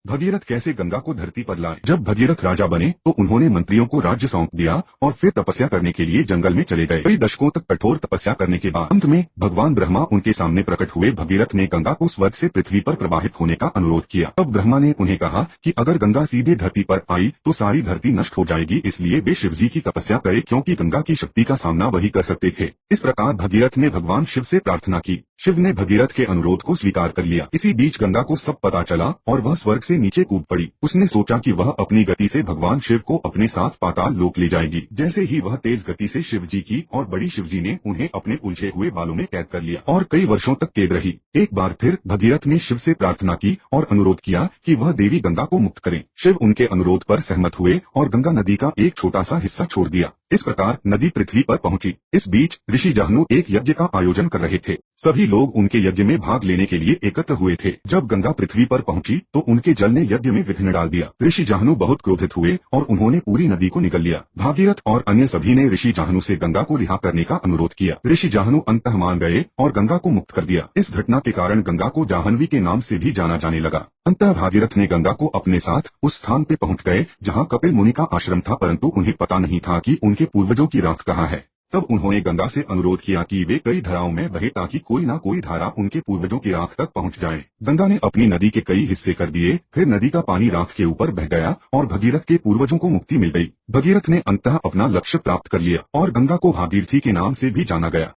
भगीरथ कैसे गंगा को धरती पर लाए। जब भगीरथ राजा बने तो उन्होंने मंत्रियों को राज्य सौंप दिया और फिर तपस्या करने के लिए जंगल में चले गए। कई दशकों तक कठोर तपस्या करने के बाद अंत में भगवान ब्रह्मा उनके सामने प्रकट हुए। भगीरथ ने गंगा को स्वर्ग से पृथ्वी पर प्रवाहित होने का अनुरोध किया। तब ब्रह्मा ने उन्हें कहा कि अगर गंगा सीधे धरती पर आई तो सारी धरती नष्ट हो जाएगी, इसलिए वे शिव जी की तपस्या करें, क्योंकि गंगा की शक्ति का सामना वही कर सकते थे। इस प्रकार भगीरथ ने भगवान शिव से प्रार्थना की। शिव ने भगीरथ के अनुरोध को स्वीकार कर लिया। इसी बीच गंगा को सब पता चला और वह स्वर्ग से नीचे कूद पड़ी। उसने सोचा कि वह अपनी गति से भगवान शिव को अपने साथ पाताल लोक ले जाएगी। जैसे ही वह तेज गति से शिव जी की और बड़ी शिव जी ने उन्हें अपने उलझे हुए बालों में कैद कर लिया और कई वर्षों तक कैद रही। एक बार फिर भगीरथ ने शिव से प्रार्थना की और अनुरोध किया कि वह देवी गंगा को मुक्त करें। शिव उनके अनुरोध पर सहमत हुए और गंगा नदी का एक छोटा सा हिस्सा छोड़ दिया। इस प्रकार नदी पृथ्वी पर पहुंची। इस बीच ऋषि जाहनु एक यज्ञ का आयोजन कर रहे थे। सभी लोग उनके यज्ञ में भाग लेने के लिए एकत्र हुए थे। जब गंगा पृथ्वी पर पहुंची तो उनके जल ने यज्ञ में विघ्न डाल दिया। ऋषि जाहनु बहुत क्रोधित हुए और उन्होंने पूरी नदी को निगल लिया। भागीरथ और अन्य सभी ने ऋषि जाहनु से गंगा को रिहा करने का अनुरोध किया। ऋषि जाहनु अंततः मान गए और गंगा को मुक्त कर दिया। इस घटना के कारण गंगा को जाह्नवी के नाम से भी जाना जाने लगा। अंततः भागीरथ ने गंगा को अपने साथ उस स्थान पे पहुंच गए जहां कपिल मुनि का आश्रम था, परंतु उन्हें पता नहीं था कि उनके पूर्वजों की राख कहाँ है। तब उन्होंने गंगा से अनुरोध किया कि वे कई धाराओं में बहे ताकि कोई ना कोई धारा उनके पूर्वजों की राख तक पहुंच जाए। गंगा ने अपनी नदी के कई हिस्से कर दिए। फिर नदी का पानी राख के ऊपर बह गया और भगीरथ के पूर्वजों को मुक्ति मिल गई। भगीरथ ने अंततः अपना लक्ष्य प्राप्त कर लिया और गंगा को भागीरथी के नाम से भी जाना गया।